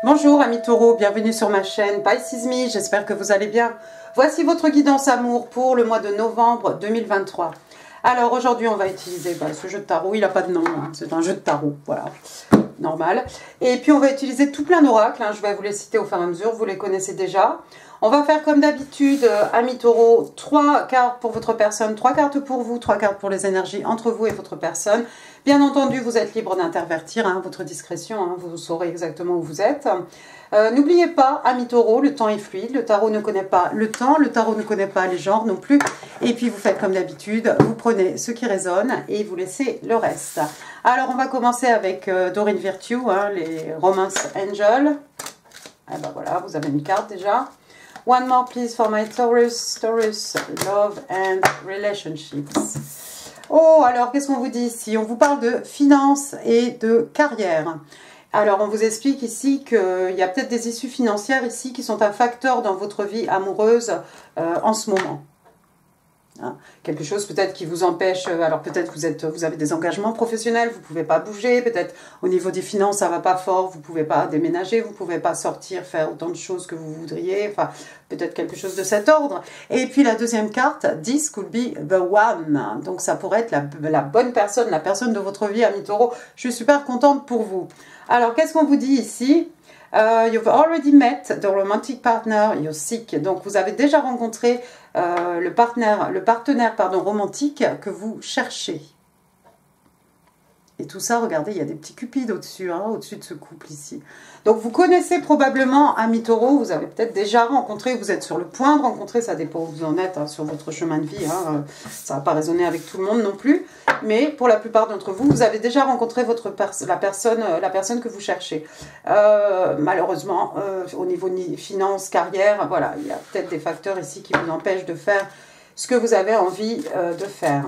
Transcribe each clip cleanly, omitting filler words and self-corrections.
Bonjour amis taureaux, bienvenue sur ma chaîne Pisces Me, j'espère que vous allez bien. Voici votre guidance amour pour le mois de novembre 2023. Alors aujourd'hui on va utiliser ce jeu de tarot, il n'a pas de nom, hein, c'est un jeu de tarot, voilà, normal. Et puis on va utiliser tout plein d'oracles, hein, je vais vous les citer au fur et à mesure, vous les connaissez déjà. On va faire comme d'habitude, amis taureaux, 3 cartes pour votre personne, 3 cartes pour vous, 3 cartes pour les énergies entre vous et votre personne. Bien entendu, vous êtes libre d'intervertir, hein, votre discrétion, hein, vous saurez exactement où vous êtes. N'oubliez pas, amis taureaux, le temps est fluide, le tarot ne connaît pas le temps, le tarot ne connaît pas les genres non plus. Et puis vous faites comme d'habitude, vous prenez ce qui résonne et vous laissez le reste. Alors on va commencer avec Doreen Virtue, hein, les Romance Angels. Et ben voilà, vous avez une carte déjà. One more please for my Taurus, love and relationships. Oh, alors qu'est-ce qu'on vous dit ici? On vous parle de finances et de carrière. Alors on vous explique ici qu'il y a peut-être des issues financières ici qui sont un facteur dans votre vie amoureuse en ce moment. Hein, quelque chose peut-être qui vous empêche, alors peut-être vous avez des engagements professionnels, vous ne pouvez pas bouger, peut-être au niveau des finances ça ne va pas fort, vous ne pouvez pas déménager, vous ne pouvez pas sortir, faire autant de choses que vous voudriez, enfin peut-être quelque chose de cet ordre. Et puis la deuxième carte, this could be the one, donc ça pourrait être la bonne personne, la personne de votre vie, ami taureau. Je suis super contente pour vous. Alors qu'est-ce qu'on vous dit ici? You've already met the romantic partner you seek. Donc vous avez déjà rencontré le partenaire romantique que vous cherchez. Et tout ça, regardez, il y a des petits cupides au-dessus, hein, au-dessus de ce couple ici. Donc vous connaissez probablement, amis taureaux, vous avez peut-être déjà rencontré, vous êtes sur le point de rencontrer, ça dépend où vous en êtes hein, sur votre chemin de vie, hein, ça ne va pas résonner avec tout le monde non plus, mais pour la plupart d'entre vous, vous avez déjà rencontré la personne que vous cherchez. Malheureusement, au niveau finances, carrière, voilà, il y a peut-être des facteurs ici qui vous empêchent de faire ce que vous avez envie de faire.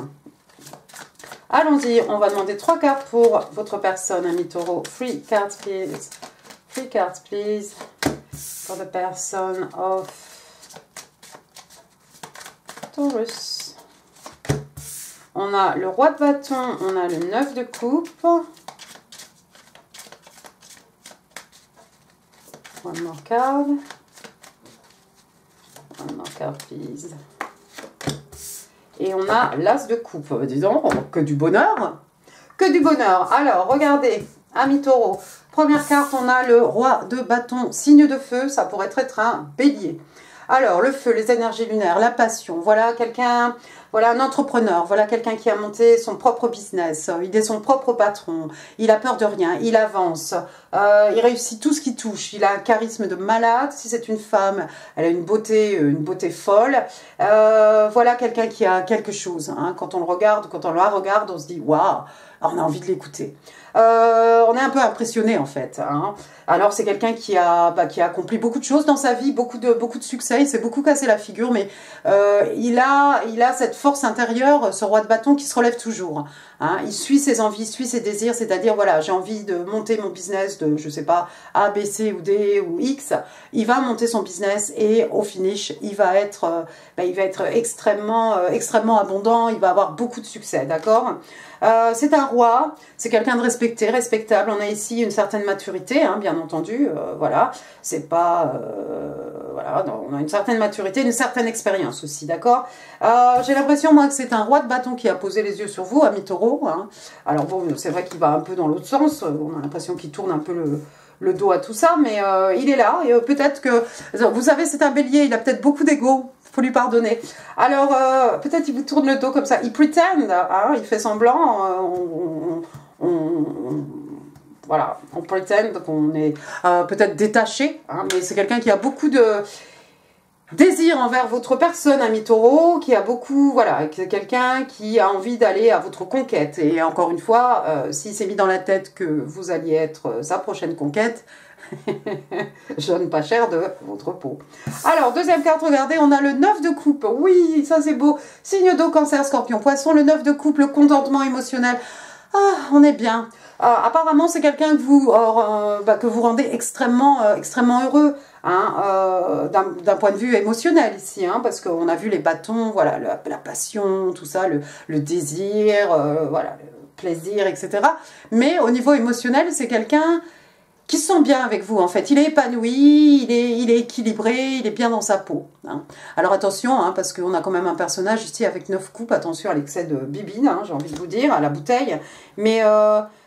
Allons-y, on va demander 3 cartes pour votre personne, ami taureau. 3 cards, please. 3 cards, please. For the person of Taurus. On a le roi de bâton, on a le 9 de coupe. One more card. One more card, please. Et on a l'as de coupe. Dis donc, que du bonheur. Que du bonheur. Alors, regardez, amis taureau. Première carte, on a le roi de bâton, signe de feu. Ça pourrait être un bélier. Alors, le feu, les énergies lunaires, la passion. Voilà quelqu'un, voilà un entrepreneur. Voilà quelqu'un qui a monté son propre business. Il est son propre patron. Il a peur de rien. Il avance. Il réussit tout ce qui touche. Il a un charisme de malade. Si c'est une femme, elle a une beauté folle. Voilà quelqu'un qui a quelque chose. Hein. Quand on le regarde, quand on la regarde, on se dit waouh, on a envie de l'écouter. On est un peu impressionné en fait. Hein. Alors c'est quelqu'un qui a accompli beaucoup de choses dans sa vie, beaucoup de succès. Il s'est beaucoup cassé la figure, mais il a cette force intérieure, ce roi de bâton qui se relève toujours. Hein. Il suit ses envies, suit ses désirs, c'est-à-dire voilà, j'ai envie de monter mon business de, je sais pas, A, B, C ou D ou X. Il va monter son business et au finish, il va être extrêmement abondant. Il va avoir beaucoup de succès, d'accord? C'est un roi, c'est quelqu'un de respecté, respectable. On a ici une certaine maturité, hein, bien entendu. Voilà, c'est pas, voilà, on a une certaine maturité, une certaine expérience aussi, d'accord. J'ai l'impression moi que c'est un roi de bâton qui a posé les yeux sur vous, ami taureau. Hein. Alors bon, c'est vrai qu'il va un peu dans l'autre sens. On a l'impression qu'il tourne un peu le dos à tout ça, mais il est là. Et peut-être que vous savez, c'est un bélier. Il a peut-être beaucoup d'ego. Faut lui pardonner. Alors, peut-être il vous tourne le dos comme ça. Il pretend, hein, il fait semblant. Voilà, on pretend qu'on est peut-être détaché. Hein, mais c'est quelqu'un qui a beaucoup de désir envers votre personne, ami taureau, qui a beaucoup, voilà, c'est quelqu'un qui a envie d'aller à votre conquête. Et encore une fois, s'il s'est mis dans la tête que vous alliez être sa prochaine conquête, je donne pas cher de votre peau. Alors, deuxième carte, regardez, on a le 9 de coupe. Oui, ça c'est beau. Signe d'eau, cancer, scorpion, poisson, le 9 de coupe, le contentement émotionnel. Ah, on est bien. Apparemment, c'est quelqu'un que vous rendez extrêmement heureux. Hein, d'un point de vue émotionnel ici, hein, parce qu'on a vu les bâtons, voilà, la passion, tout ça, le désir, voilà, le plaisir, etc. Mais au niveau émotionnel, c'est quelqu'un qui se sent bien avec vous, en fait. Il est épanoui, il est équilibré, il est bien dans sa peau. Hein. Alors attention, hein, parce qu'on a quand même un personnage ici avec 9 coupes. Attention à l'excès de bibine, hein, j'ai envie de vous dire, à la bouteille. Mais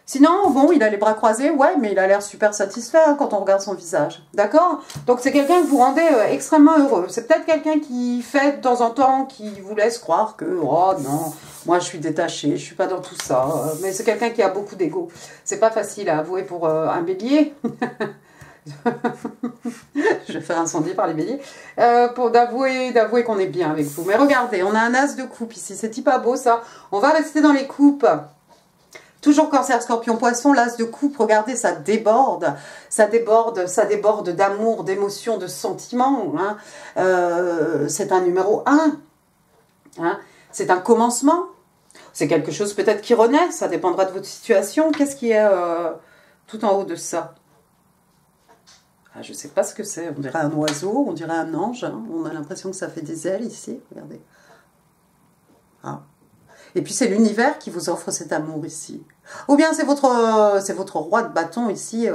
sinon, bon, il a les bras croisés, ouais, mais il a l'air super satisfait hein, quand on regarde son visage. D'accord? Donc c'est quelqu'un que vous rendez extrêmement heureux. C'est peut-être quelqu'un qui fait de temps en temps, qui vous laisse croire que, oh non, moi je suis détachée, je suis pas dans tout ça. Mais c'est quelqu'un qui a beaucoup d'ego. C'est pas facile à avouer pour un bélier. Je vais faire incendier par les béliers. Pour d'avouer qu'on est bien avec vous. Mais regardez, on a un as de coupe ici. C'est pas beau ça. On va rester dans les coupes. Toujours Cancer, Scorpion, Poisson, l'as de coupe, regardez, ça déborde d'amour, d'émotion, de sentiments. Hein. C'est un numéro 1. Hein. C'est un commencement. C'est quelque chose peut-être qui renaît, ça dépendra de votre situation. Qu'est-ce qui est tout en haut de ça? Ah, je ne sais pas ce que c'est, on dirait un oiseau, on dirait un ange. Hein. On a l'impression que ça fait des ailes ici, regardez. Ah. Et puis c'est l'univers qui vous offre cet amour ici. Ou bien c'est votre roi de bâton ici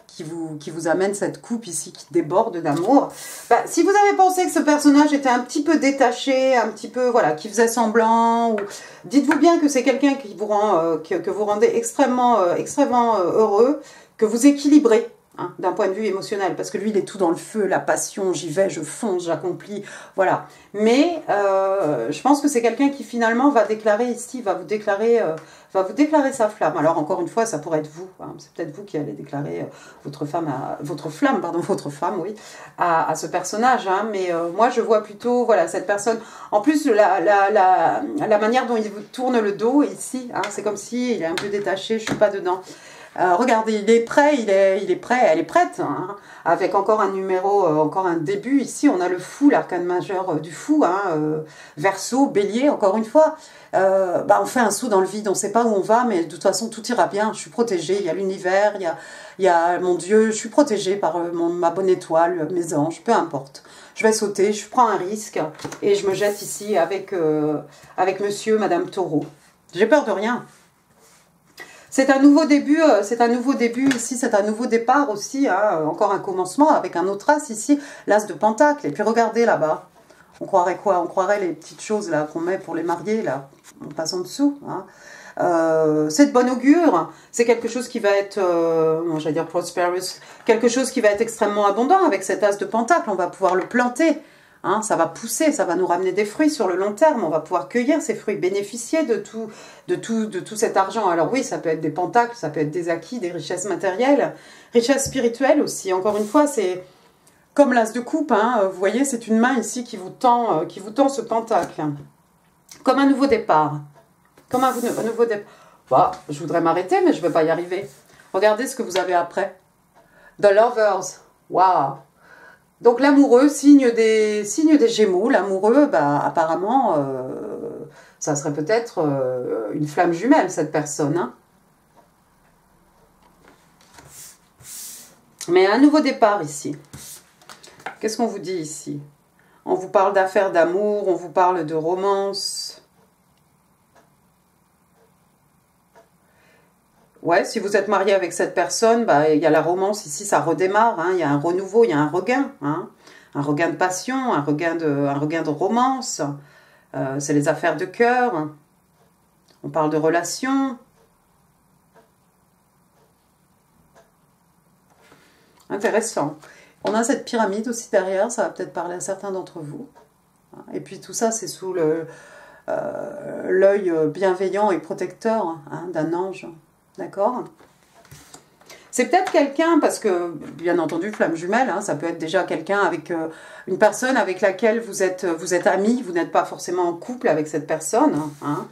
qui vous amène cette coupe ici qui déborde d'amour. Bah, si vous avez pensé que ce personnage était un petit peu détaché, un petit peu, voilà, qui faisait semblant, dites-vous bien que c'est quelqu'un qui vous rend, que vous rendez extrêmement heureux, que vous équilibrez. Hein, d'un point de vue émotionnel, parce que lui, il est tout dans le feu, la passion, j'y vais, je fonce, j'accomplis, voilà. Mais je pense que c'est quelqu'un qui finalement va déclarer ici, va vous déclarer sa flamme. Alors encore une fois, ça pourrait être vous, hein, c'est peut-être vous qui allez déclarer votre flamme, oui, à ce personnage. Hein, mais moi, je vois plutôt, voilà, cette personne. En plus, la manière dont il vous tourne le dos ici, hein, c'est comme si il est un peu détaché, je suis pas dedans. Regardez, il est prêt, il est prêt, elle est prête, hein, avec encore un numéro, encore un début. Ici, on a le fou, l'arcane majeur du fou, hein, Verseau, bélier, encore une fois. On fait un saut dans le vide, on ne sait pas où on va, mais de toute façon, tout ira bien. Je suis protégée, il y a l'univers, il y a mon Dieu, je suis protégée par ma bonne étoile, mes anges, peu importe. Je vais sauter, je prends un risque et je me jette ici avec monsieur, madame Taureau. J'ai peur de rien. C'est un nouveau début ici, c'est un nouveau départ aussi, hein, encore un commencement avec un autre as ici, l'as de Pentacle. Et puis regardez là-bas, on croirait quoi? On croirait les petites choses là qu'on met pour les mariés, là, on passe en dessous. Hein. C'est de bon augure, c'est quelque chose qui va être, j'allais dire prosperous, quelque chose qui va être extrêmement abondant avec cet as de Pentacle, on va pouvoir le planter. Hein, ça va pousser, ça va nous ramener des fruits sur le long terme, on va pouvoir cueillir ces fruits, bénéficier de tout cet argent. Alors oui, ça peut être des pentacles, ça peut être des acquis, des richesses matérielles, richesses spirituelles aussi. Encore une fois, c'est comme l'as de coupe, hein, vous voyez, c'est une main ici qui vous tend ce pentacle. Comme un nouveau départ. Comme un nouveau départ. Bah, je voudrais m'arrêter, mais je ne vais pas y arriver. Regardez ce que vous avez après. The Lovers. Waouh! Donc l'amoureux, signe des Gémeaux, l'amoureux, bah, apparemment, ça serait peut-être une flamme jumelle, cette personne. Hein. Mais un nouveau départ ici. Qu'est-ce qu'on vous dit ici? On vous parle d'affaires d'amour, on vous parle de romance. Ouais, si vous êtes marié avec cette personne, bah, il y a la romance ici, ça redémarre, hein, il y a un renouveau, il y a un regain, hein, un regain de passion, un regain de romance, c'est les affaires de cœur, on parle de relations. Intéressant. On a cette pyramide aussi derrière, ça va peut-être parler à certains d'entre vous. Et puis tout ça, c'est sous l'œil bienveillant et protecteur hein, d'un ange. D'accord? C'est peut-être quelqu'un, parce que, bien entendu, flamme jumelle, hein, ça peut être déjà quelqu'un avec une personne avec laquelle vous êtes amis, vous n'êtes pas forcément en couple avec cette personne. Hein.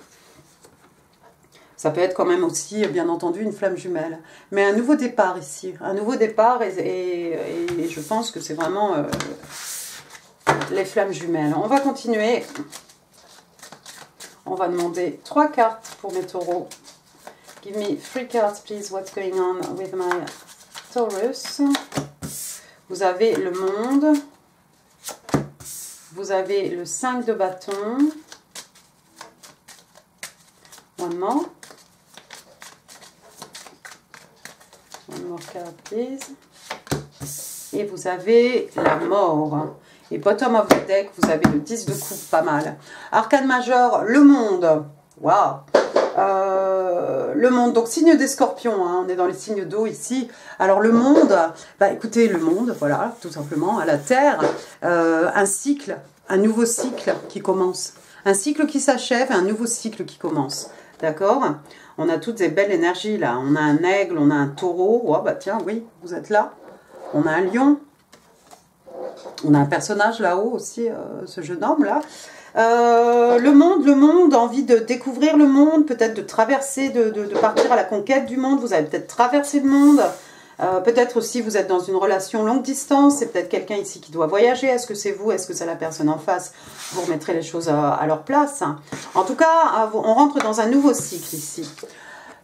Ça peut être quand même aussi, bien entendu, une flamme jumelle. Mais un nouveau départ ici, un nouveau départ, et je pense que c'est vraiment les flammes jumelles. On va continuer. On va demander 3 cartes pour mes taureaux. Give me 3 cards, please. What's going on with my Taurus? Vous avez le monde. Vous avez le 5 de bâton. One more. One more card, please. Et vous avez la mort. Et bottom of the deck, vous avez le 10 de coupe, pas mal. Arcane majeur, le monde. Waouh. Le monde, donc signe des scorpions, hein, on est dans les signes d'eau ici. Alors le monde, bah écoutez, le monde, voilà, tout simplement, à la Terre, un cycle, un nouveau cycle qui commence. Un cycle qui s'achève et un nouveau cycle qui commence. D'accord? On a toutes des belles énergies là. On a un aigle, on a un taureau. Oh bah tiens, oui, vous êtes là. On a un lion. On a un personnage là-haut aussi, ce jeune homme là. Le monde, envie de découvrir le monde, peut-être de traverser, de partir à la conquête du monde. Vous avez peut-être traversé le monde. Peut-être aussi vous êtes dans une relation longue distance. C'est peut-être quelqu'un ici qui doit voyager. Est-ce que c'est vous? Est-ce que c'est la personne en face? Vous remettrez les choses à leur place. En tout cas, on rentre dans un nouveau cycle ici.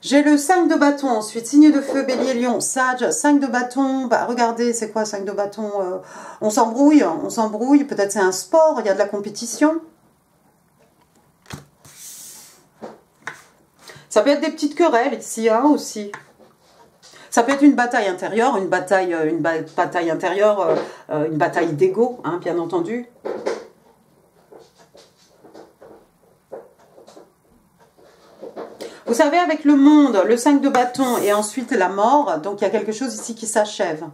J'ai le 5 de bâton, ensuite signe de feu, bélier, lion, sage, 5 de bâton, bah regardez, c'est quoi 5 de bâton? On s'embrouille, peut-être c'est un sport, il y a de la compétition. Ça peut être des petites querelles ici, hein, aussi. Ça peut être une bataille intérieure, une bataille intérieure, une bataille d'ego, hein, bien entendu. Vous savez, avec le monde, le 5 de bâton et ensuite la mort, donc il y a quelque chose ici qui s'achève.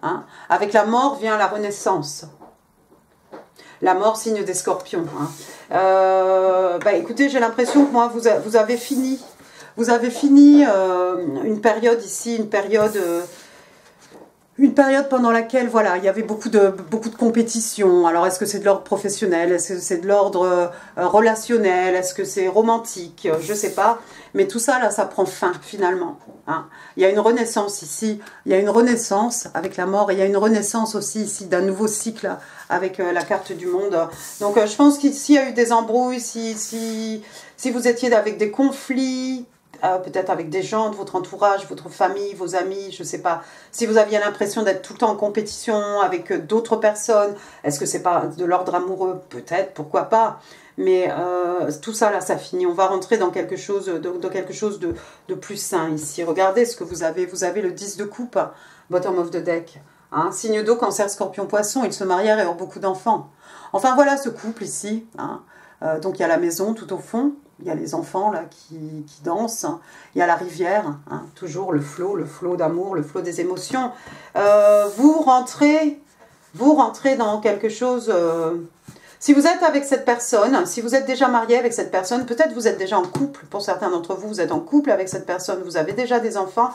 Hein. Avec la mort vient la renaissance. La mort, signe des scorpions. Hein. Bah, écoutez, j'ai l'impression que moi, vous avez fini. Vous avez fini une période ici, une période pendant laquelle, voilà, il y avait beaucoup de compétition. Alors, est-ce que c'est de l'ordre professionnel? Est-ce que c'est de l'ordre relationnel? Est-ce que c'est romantique? Je ne sais pas. Mais tout ça, là, ça prend fin, finalement. Hein. Il y a une renaissance ici. Il y a une renaissance avec la mort. Et il y a une renaissance aussi ici d'un nouveau cycle avec la carte du monde. Donc, je pense qu'ici, il y a eu des embrouilles. Si vous étiez avec des conflits, peut-être avec des gens de votre entourage, votre famille, vos amis, je ne sais pas. Si vous aviez l'impression d'être tout le temps en compétition avec d'autres personnes, est-ce que c'est pas de l'ordre amoureux? Peut-être, pourquoi pas. Mais tout ça, là, ça finit. On va rentrer dans quelque chose, de plus sain ici. Regardez ce que vous avez. Vous avez le 10 de coupe, bottom of the deck. Hein, signe d'eau, cancer, scorpion, poisson. Ils se marièrent et eurent beaucoup d'enfants. Enfin, voilà ce couple ici. Hein. Donc, il y a la maison tout au fond. Il y a les enfants là qui dansent. Il y a la rivière. Hein, toujours le flot d'amour, le flot des émotions. Vous rentrez dans quelque chose... Si vous êtes avec cette personne, si vous êtes déjà marié avec cette personne, peut-être vous êtes déjà en couple. Pour certains d'entre vous, vous êtes en couple avec cette personne. Vous avez déjà des enfants.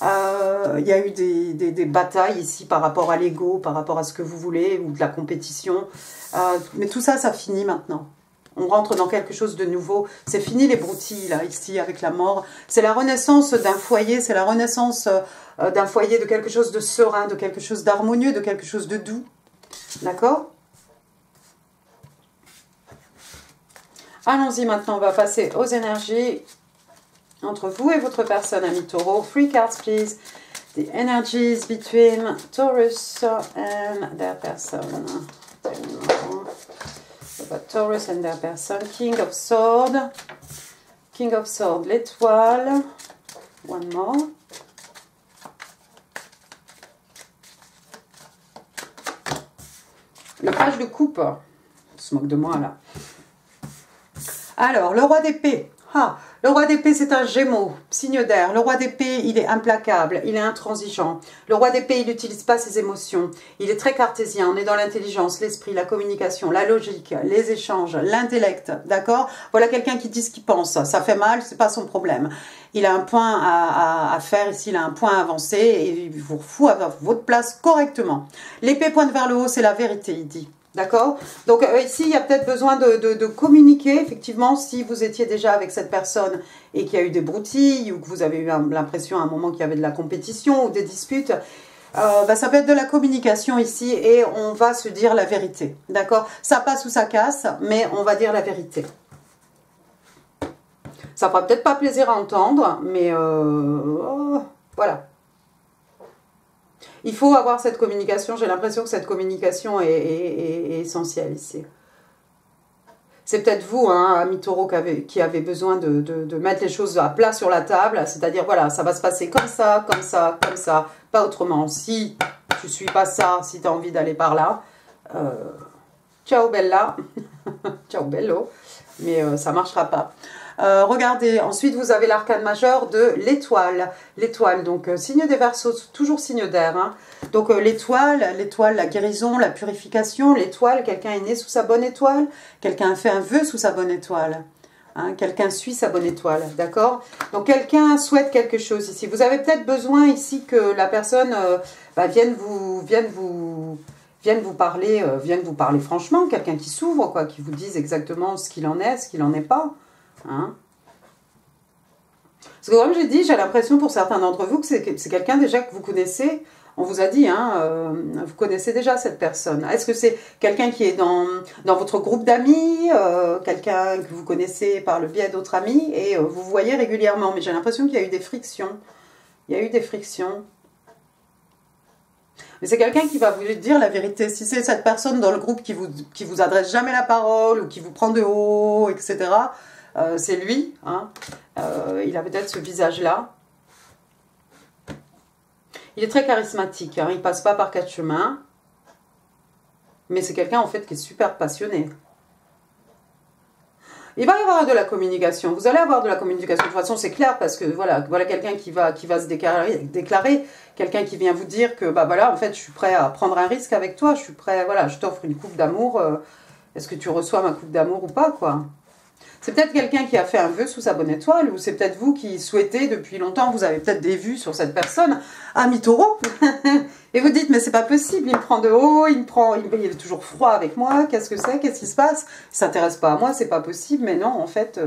Il y a eu des batailles ici par rapport à l'ego, par rapport à ce que vous voulez, ou de la compétition. Mais tout ça, ça finit maintenant. On rentre dans quelque chose de nouveau. C'est fini les broutilles, là, ici, avec la mort. C'est la renaissance d'un foyer, c'est la renaissance d'un foyer, de quelque chose de serein, de quelque chose d'harmonieux, de quelque chose de doux. D'accord? Allons-y maintenant, on va passer aux énergies entre vous et votre personne, ami Taureau. 3 cards, please. The energies between Taurus and their person. About Taurus and their person. King of Swords. King of Swords, l'étoile. One more. Le page de coupe. On se moque de moi là. Alors, le roi d'épée. Ah, le roi d'épée, c'est un gémeau, signe d'air. Le roi d'épée, il est implacable, il est intransigeant. Le roi d'épée, il n'utilise pas ses émotions. Il est très cartésien. On est dans l'intelligence, l'esprit, la communication, la logique, les échanges, l'intellect. D'accord? Voilà quelqu'un qui dit ce qu'il pense. Ça fait mal, c'est pas son problème. Il a un point à faire ici, il a un point à avancer et il vous fout à votre place correctement. L'épée pointe vers le haut, c'est la vérité, il dit. D'accord? Donc ici, il y a peut-être besoin de communiquer, effectivement, si vous étiez déjà avec cette personne et qu'il y a eu des broutilles ou que vous avez eu l'impression à un moment qu'il y avait de la compétition ou des disputes, bah, ça peut être de la communication ici et on va se dire la vérité. D'accord? Ça passe ou ça casse, mais on va dire la vérité. Ça fera peut-être pas plaisir à entendre, mais voilà. Il faut avoir cette communication. J'ai l'impression que cette communication est essentielle ici. C'est peut-être vous, hein, ami taureau, qui avez besoin de mettre les choses à plat sur la table. C'est-à-dire, voilà, ça va se passer comme ça, comme ça, comme ça, pas autrement. Si tu ne suis pas ça, si tu as envie d'aller par là, ciao bella, ciao bello, mais ça ne marchera pas. Regardez, ensuite vous avez l'arcane majeur de l'étoile. L'étoile, donc signe des Verseaux, toujours signe d'air. Hein. Donc l'étoile, la guérison, la purification, l'étoile, quelqu'un est né sous sa bonne étoile, quelqu'un a fait un vœu sous sa bonne étoile. Hein, quelqu'un suit sa bonne étoile, d'accord? Donc quelqu'un souhaite quelque chose ici. Vous avez peut-être besoin ici que la personne vienne vous parler franchement, quelqu'un qui s'ouvre, quoi, qui vous dise exactement ce qu'il en est, ce qu'il n'en est pas. Hein? Parce que comme j'ai dit, j'ai l'impression pour certains d'entre vous que c'est quelqu'un déjà que vous connaissez. On vous a dit, hein, vous connaissez déjà cette personne. Est-ce que c'est quelqu'un qui est dans votre groupe d'amis, quelqu'un que vous connaissez par le biais d'autres amis, et vous voyez régulièrement? Mais j'ai l'impression qu'il y a eu des frictions. Il y a eu des frictions. Mais c'est quelqu'un qui va vous dire la vérité. Si c'est cette personne dans le groupe qui vous adresse jamais la parole, ou qui vous prend de haut, etc., c'est lui. Hein. Il a peut-être ce visage-là. Il est très charismatique, hein, il ne passe pas par quatre chemins, mais c'est quelqu'un en fait qui est super passionné. Il va y avoir de la communication, vous allez avoir de la communication, de toute façon c'est clair, parce que voilà quelqu'un qui va se déclarer, quelqu'un qui vient vous dire que bah voilà, en fait je suis prêt à prendre un risque avec toi, je suis prêt, voilà, je t'offre une coupe d'amour, est-ce que tu reçois ma coupe d'amour ou pas, quoi. C'est peut-être quelqu'un qui a fait un vœu sous sa bonne étoile, ou c'est peut-être vous qui souhaitez depuis longtemps, vous avez peut-être des vues sur cette personne, ami taureau, et vous dites, mais c'est pas possible, il me prend de haut, il est toujours froid avec moi, qu'est-ce que c'est, qu'est-ce qui se passe? Il s'intéresse pas à moi, c'est pas possible, mais non, en fait,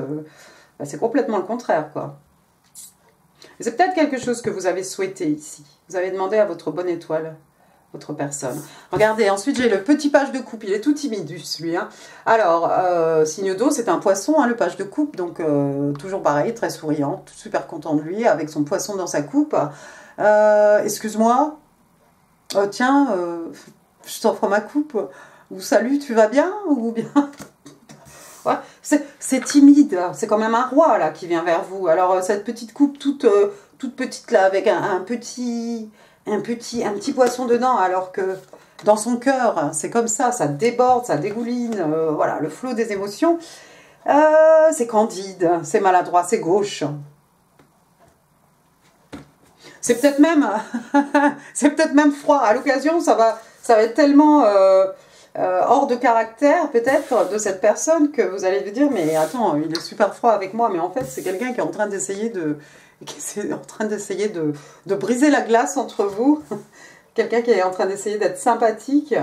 c'est complètement le contraire, quoi. C'est peut-être quelque chose que vous avez souhaité ici, vous avez demandé à votre bonne étoile. Autre personne. Regardez, ensuite j'ai le petit page de coupe, il est tout timidus lui. Hein. Alors, signe d'eau, c'est un poisson, hein, le page de coupe, donc toujours pareil, très souriant, super content de lui, avec son poisson dans sa coupe. Excuse-moi, tiens, je t'offre ma coupe, ou salut, tu vas bien, ou bien... Ouais, c'est timide, c'est quand même un roi là qui vient vers vous. Alors cette petite coupe toute petite là, avec un petit poisson dedans, alors que dans son cœur, c'est comme ça déborde, ça dégouline, voilà, le flot des émotions. C'est candide, c'est maladroit, c'est gauche. C'est peut-être même, froid. À l'occasion, ça va être tellement hors de caractère, peut-être, de cette personne que vous allez vous dire, mais attends, il est super froid avec moi, mais en fait, c'est quelqu'un qui est en train d'essayer de briser la glace entre vous. Quelqu'un qui est en train d'essayer d'être sympathique.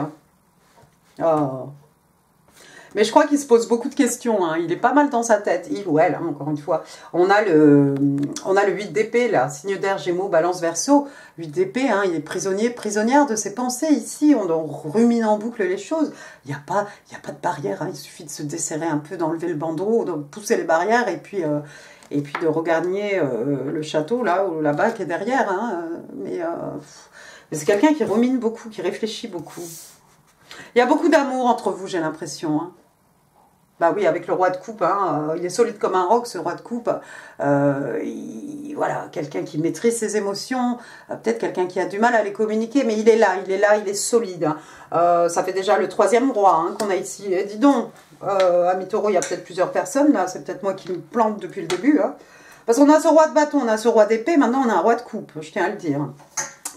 Oh. Mais je crois qu'il se pose beaucoup de questions. Hein. Il est pas mal dans sa tête. Il ou elle, hein, encore une fois. On a le 8 d'épée, là. Signe d'air, Gémeaux, Balance, Verseau. 8 d'épée, hein, il est prisonnière de ses pensées ici. On rumine en boucle les choses. Il n'y a pas de barrière. Hein. Il suffit de se desserrer un peu, d'enlever le bandeau, de pousser les barrières et puis de regagner le château, là-bas, qui est derrière. Hein. Mais c'est quelqu'un qui rumine beaucoup, qui réfléchit beaucoup. Il y a beaucoup d'amour entre vous, j'ai l'impression. Hein. Bah oui, avec le roi de coupe, hein, il est solide comme un roc, ce roi de coupe. Voilà, quelqu'un qui maîtrise ses émotions, peut-être quelqu'un qui a du mal à les communiquer, mais il est là, il est solide. Ça fait déjà le 3e roi hein, qu'on a ici. Et dis donc, ami taureau, il y a peut-être plusieurs personnes, là, c'est peut-être moi qui me plante depuis le début. Hein. Parce qu'on a ce roi de bâton, on a ce roi d'épée, maintenant on a un roi de coupe, je tiens à le dire.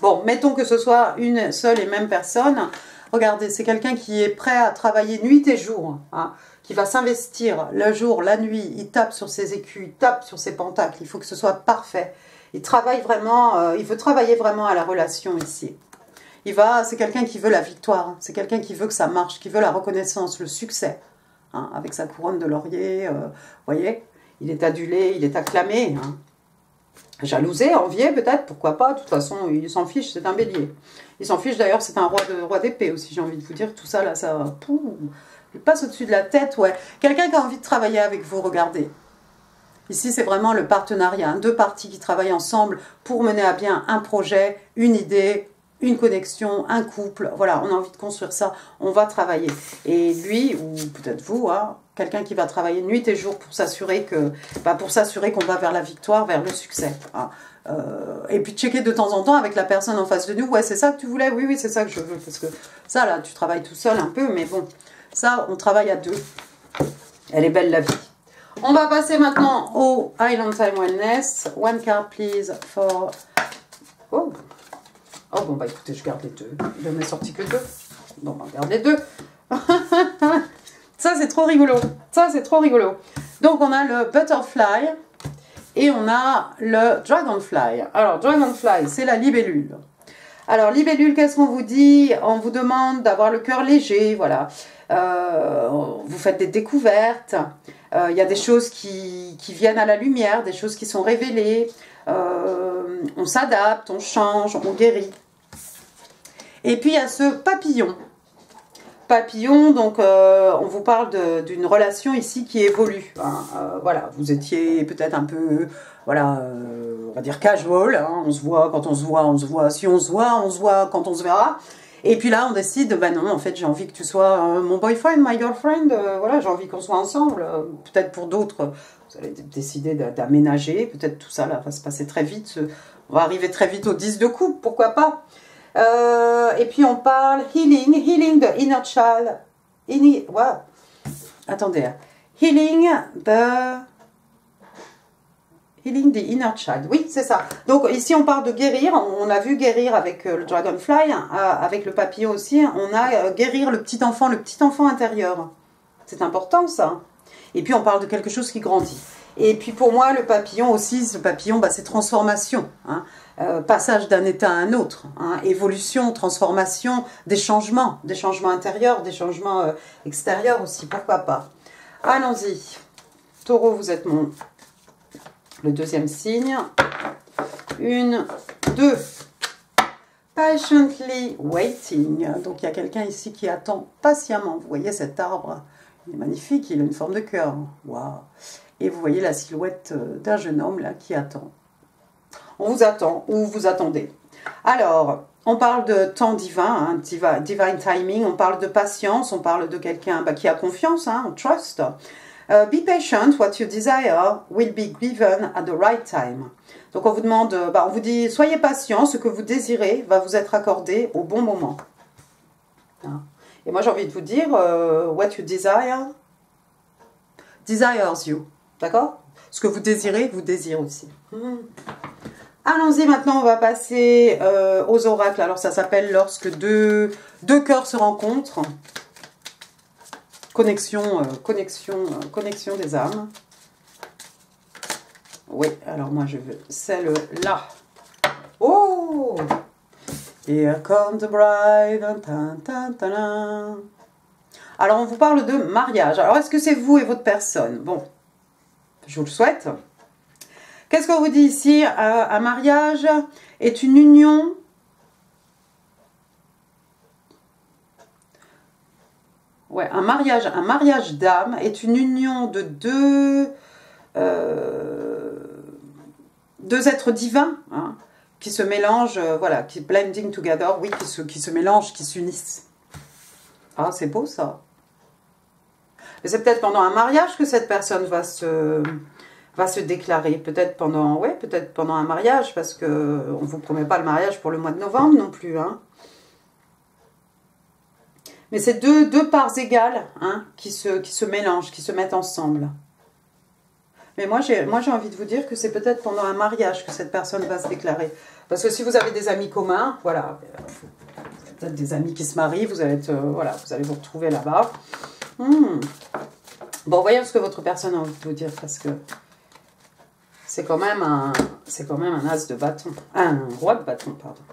Bon, mettons que ce soit une seule et même personne. Regardez, c'est quelqu'un qui est prêt à travailler nuit et jour, hein, qui va s'investir le jour, la nuit, il tape sur ses écus, il tape sur ses pentacles, il faut que ce soit parfait. Il travaille vraiment, il veut travailler vraiment à la relation ici. C'est quelqu'un qui veut la victoire, hein, c'est quelqu'un qui veut que ça marche, qui veut la reconnaissance, le succès, hein, avec sa couronne de laurier, vous voyez, il est adulé, il est acclamé, hein. Jalousé, envié peut-être, pourquoi pas, de toute façon il s'en fiche, c'est un bélier. Il s'en fiche d'ailleurs, c'est un roi d'épée aussi, j'ai envie de vous dire, tout ça là, ça il passe au-dessus de la tête, ouais. Quelqu'un qui a envie de travailler avec vous, regardez. Ici c'est vraiment le partenariat, hein, deux parties qui travaillent ensemble pour mener à bien un projet, une idée, une connexion, un couple. Voilà, on a envie de construire ça, on va travailler. Et lui, ou peut-être vous, hein, quelqu'un qui va travailler nuit et jour pour s'assurer que, pour s'assurer qu'on va vers la victoire, vers le succès. Hein. Et puis checker de temps en temps avec la personne en face de nous. Ouais, c'est ça que tu voulais? Oui, oui, c'est ça que je veux. Parce que ça, là, tu travailles tout seul un peu, mais bon, ça, on travaille à deux. Elle est belle, la vie. On va passer maintenant au Island Time Wellness. One card, please, for... Oh, oh bon, bah écoutez, je garde les deux. Il n'en est sorti que deux. Bon, on garde les deux. Ça, c'est trop rigolo. Ça, c'est trop rigolo. Donc, on a le Butterfly et on a le Dragonfly. Alors, Dragonfly, c'est la libellule. Alors, libellule, qu'est-ce qu'on vous dit? On vous demande d'avoir le cœur léger, voilà. Vous faites des découvertes. Il y a des choses qui viennent à la lumière, des choses qui sont révélées. On s'adapte, on change, on guérit. Et puis, il y a ce papillon. Papillon, donc on vous parle d'une relation ici qui évolue. Hein. Voilà, vous étiez peut-être un peu, voilà, on va dire casual. Hein. On se voit quand on se voit, on se voit. Si on se voit quand on se verra. Et puis là, on décide, ben non, en fait, j'ai envie que tu sois mon boyfriend, my girlfriend. Voilà, j'ai envie qu'on soit ensemble. Peut-être pour d'autres, vous allez décider d'aménager. Peut-être tout ça, là, va se passer très vite. On va arriver très vite au 10 de coupe, pourquoi pas. Et puis on parle healing the inner child. Wow. Attendez. Healing the inner child. Oui, c'est ça. Donc ici on parle de guérir. On a vu guérir avec le Dragonfly, avec le papillon aussi. On a guérir le petit enfant intérieur. C'est important ça. Et puis on parle de quelque chose qui grandit. Et puis pour moi le papillon aussi, c'est transformation. Hein. Passage d'un état à un autre, hein, évolution, transformation, des changements intérieurs, des changements extérieurs aussi, pourquoi pas. Allons-y. Taureau, vous êtes le deuxième signe. 1, 2. Patiently waiting. Donc il y a quelqu'un ici qui attend patiemment. Vous voyez cet arbre, il est magnifique, il a une forme de cœur. Waouh. Et vous voyez la silhouette d'un jeune homme là qui attend. On vous attend ou vous attendez. Alors, on parle de temps divin, hein, divine timing, on parle de patience, on parle de quelqu'un qui a confiance, hein, trust. Be patient, what you desire will be given at the right time. Donc on vous demande, on vous dit, soyez patient, ce que vous désirez va vous être accordé au bon moment. Hein. Et moi j'ai envie de vous dire, what you desire desires you. D'accord? Ce que vous désirez, vous désire aussi. Allons-y, maintenant on va passer aux oracles. Alors ça s'appelle lorsque deux cœurs se rencontrent. Connexion des âmes. Oui, alors moi je veux celle-là. Oh! Here comes the bride. Alors on vous parle de mariage. Alors est-ce que c'est vous et votre personne? Bon, je vous le souhaite. Qu'est-ce qu'on vous dit ici? Un mariage est une union. Ouais, un mariage d'âme est une union de deux êtres divins, hein, qui se mélangent, voilà, qui blending together, oui, qui se mélangent, qui s'unissent. Ah, c'est beau ça. Mais c'est peut-être pendant un mariage que cette personne va se déclarer. Peut-être pendant un mariage, parce que on ne vous promet pas le mariage pour le mois de novembre non plus. Hein. Mais c'est deux parts égales, hein, qui se mélangent, qui se mettent ensemble. Mais moi j'ai envie de vous dire que c'est peut-être pendant un mariage que cette personne va se déclarer. Parce que si vous avez des amis communs, voilà, peut-être des amis qui se marient, vous allez voilà, vous allez vous retrouver là-bas. Bon, voyons ce que votre personne a envie de vous dire, parce que c'est quand même un as de bâton, un roi de bâton, pardon.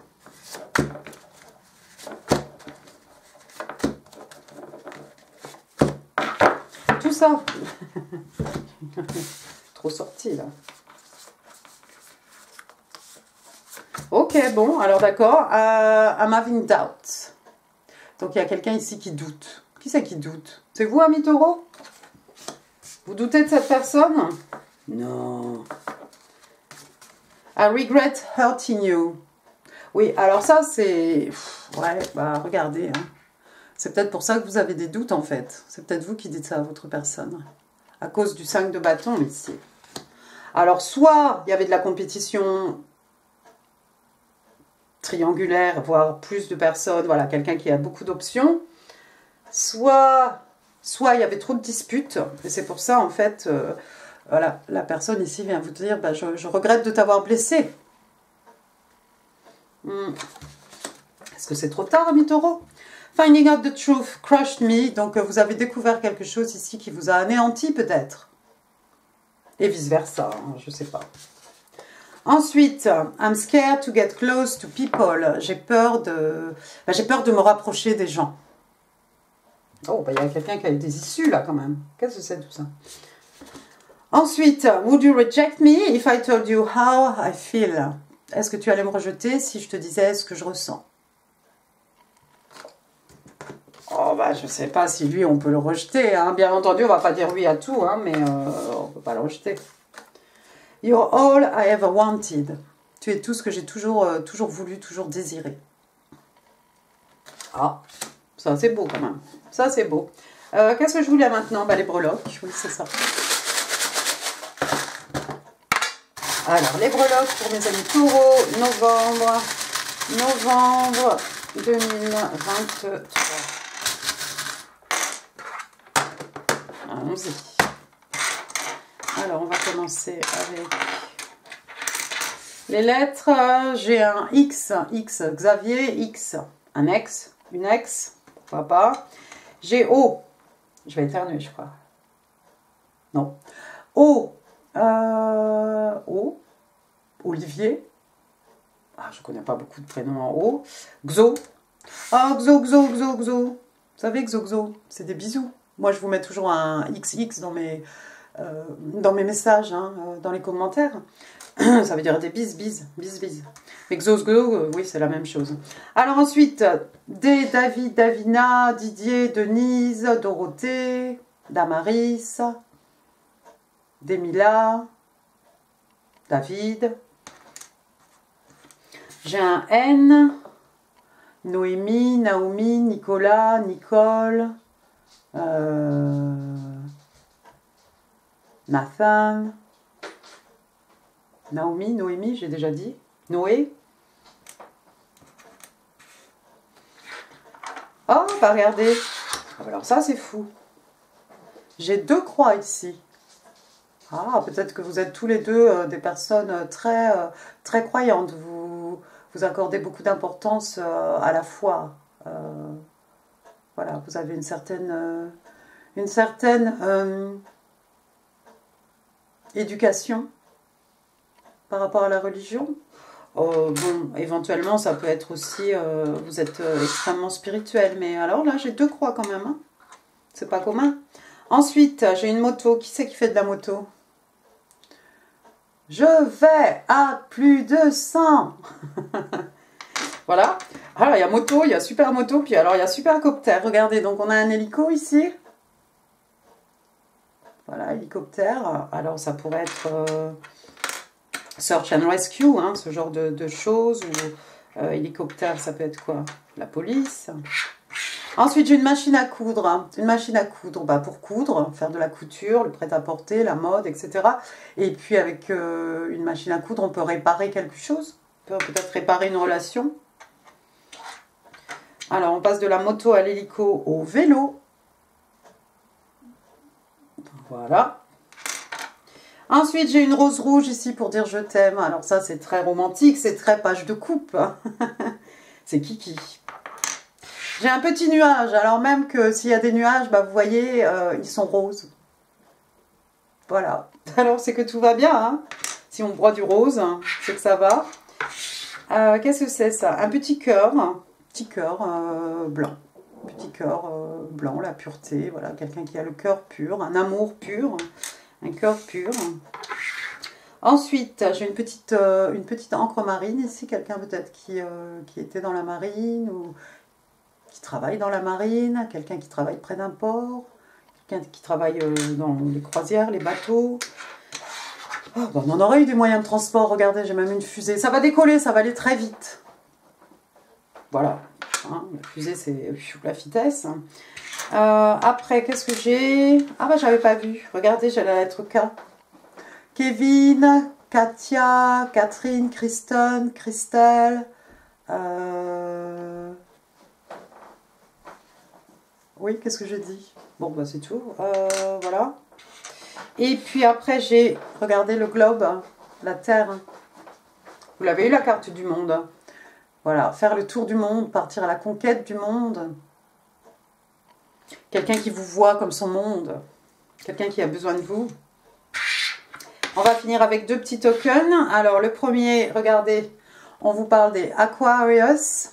Tout ça. Trop sorti là. Ok, bon, alors d'accord. I'm having doubt. Donc il y a quelqu'un ici qui doute. Qui c'est qui doute? C'est vous, ami Taureau? Vous doutez de cette personne? Non. I regret hurting you. Oui, alors ça, c'est... Ouais, bah regardez. Hein. C'est peut-être pour ça que vous avez des doutes, en fait. C'est peut-être vous qui dites ça à votre personne. À cause du 5 de bâton, ici. Alors, soit il y avait de la compétition triangulaire, voire plus de personnes, voilà, quelqu'un qui a beaucoup d'options. Soit il y avait trop de disputes. Et c'est pour ça, en fait, voilà, la personne ici vient vous dire, bah, je regrette de t'avoir blessé. Est-ce que c'est trop tard, ami taureau? Finding out the truth crushed me. Donc, vous avez découvert quelque chose ici qui vous a anéanti, peut-être. Et vice-versa, hein, je ne sais pas. Ensuite, I'm scared to get close to people. J'ai peur de me rapprocher des gens. Oh, bah, y a quelqu'un qui a eu des issues, là, quand même. Qu'est-ce que c'est tout ça? Ensuite, would you reject me if I told you how I feel? Est-ce que tu allais me rejeter si je te disais ce que je ressens? Oh, bah, je sais pas si lui, on peut le rejeter. Hein. Bien entendu, on va pas dire oui à tout, hein, mais on peut pas le rejeter. You're all I ever wanted. Tu es tout ce que j'ai toujours voulu, toujours désiré. Ah, ça c'est beau quand même. Ça c'est beau. Qu'est-ce que je voulais maintenant? Bah, les breloques, oui c'est ça. Alors, les breloques pour mes amis taureaux, novembre 2023. Allons-y. Alors, on va commencer avec les lettres. J'ai un X, Xavier, X, un ex, une ex, pourquoi pas. J'ai O, je vais éternuer, je crois. Non. O, Olivier. Ah, je connais pas beaucoup de prénoms en O. Xo. Ah, Xo. Vous savez, Xo, c'est des bisous. Moi, je vous mets toujours un XX dans mes messages, hein, dans les commentaires. Ça veut dire des bis. Mais Xo, oui, c'est la même chose. Alors ensuite, D, David, Davina, Didier, Denise, Dorothée, Damaris, Demila, David. J'ai un N, Noémie, Naomi, Nicolas, Nicole, Nathan, Naomi, Noémie, j'ai déjà dit, Noé. Oh, bah regardez, alors ça c'est fou. J'ai 2 croix ici. Ah, peut-être que vous êtes tous les deux des personnes très croyantes. Vous accordez beaucoup d'importance à la foi. Voilà, vous avez une certaine éducation par rapport à la religion. Bon, éventuellement, ça peut être aussi, vous êtes extrêmement spirituel. Mais alors là, j'ai 2 croix quand même. Hein. C'est pas commun. Ensuite, j'ai une moto. Qui c'est qui fait de la moto? Je vais à plus de 100. Voilà. Alors, il y a moto, il y a super moto, puis alors il y a supercoptère. Regardez, donc on a un hélico ici. Voilà, hélicoptère. Alors, ça pourrait être search and rescue, hein, ce genre de choses. Ou hélicoptère, ça peut être quoi? La police. Ensuite, j'ai une machine à coudre. Hein. Une machine à coudre bah, pour coudre, faire de la couture, le prêt-à-porter, la mode, etc. Et puis, avec une machine à coudre, on peut réparer quelque chose. On peut peut-être réparer une relation. Alors, on passe de la moto à l'hélico au vélo. Voilà. Ensuite, j'ai une rose rouge ici pour dire je t'aime. Alors ça, c'est très romantique, c'est très page de coupe. C'est Kiki. J'ai un petit nuage, alors même que s'il y a des nuages, bah, vous voyez, ils sont roses. Voilà. Alors, c'est que tout va bien. Hein. Si on broie du rose, c'est que ça va. Qu'est-ce que c'est ça? Un petit cœur blanc. Petit cœur blanc, la pureté. Voilà, quelqu'un qui a le cœur pur, un amour pur, un cœur pur. Ensuite, j'ai une petite encre marine ici. Quelqu'un peut-être qui était dans la marine ou qui travaille dans la marine, quelqu'un qui travaille près d'un port, quelqu'un qui travaille dans les croisières, les bateaux. Oh, bon, on aurait eu des moyens de transport, regardez, j'ai même une fusée. Ça va décoller, ça va aller très vite. Voilà. Hein, la fusée, c'est la vitesse. Après, qu'est-ce que j'ai? Ah bah, j'avais pas vu. Regardez, j'ai la lettre K. Kevin, Katia, Catherine, Kristen, Christelle. Oui, qu'est-ce que j'ai dit? Bon, bah c'est tout. Voilà. Et puis après, j'ai regardé le globe, la Terre. Vous l'avez eu, la carte du monde. Voilà, faire le tour du monde, partir à la conquête du monde. Quelqu'un qui vous voit comme son monde. Quelqu'un qui a besoin de vous. On va finir avec 2 petits tokens. Alors, le premier, regardez, on vous parle des Aquarius.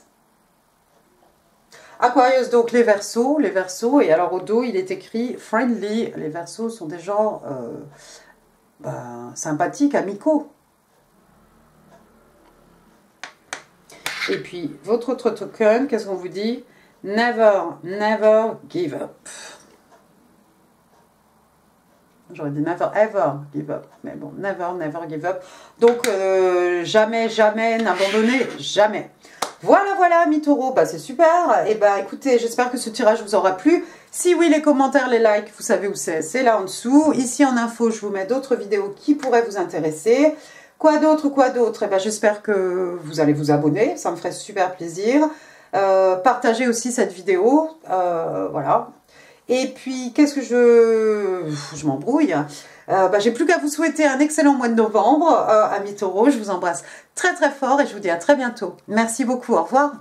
Aquarius, donc les Verseaux. Les Verseaux, et alors au dos, il est écrit friendly. Les Verseaux sont des gens sympathiques, amicaux. Et puis, votre autre token, qu'est-ce qu'on vous dit? Never, never give up. J'aurais dit never ever give up. Mais bon, never, never give up. Donc, jamais, jamais n'abandonner, jamais. Voilà, voilà, mes taureaux, bah, c'est super. Et bah, écoutez, j'espère que ce tirage vous aura plu. Si oui, les commentaires, les likes, vous savez où c'est là en dessous. Ici, en info, je vous mets d'autres vidéos qui pourraient vous intéresser. Quoi d'autre, quoi d'autre? Eh ben, j'espère que vous allez vous abonner, ça me ferait super plaisir. Partagez aussi cette vidéo, voilà. Et puis, qu'est-ce que je m'embrouille. J'ai plus qu'à vous souhaiter un excellent mois de novembre, amis taureaux. Je vous embrasse très très fort et je vous dis à très bientôt. Merci beaucoup, au revoir.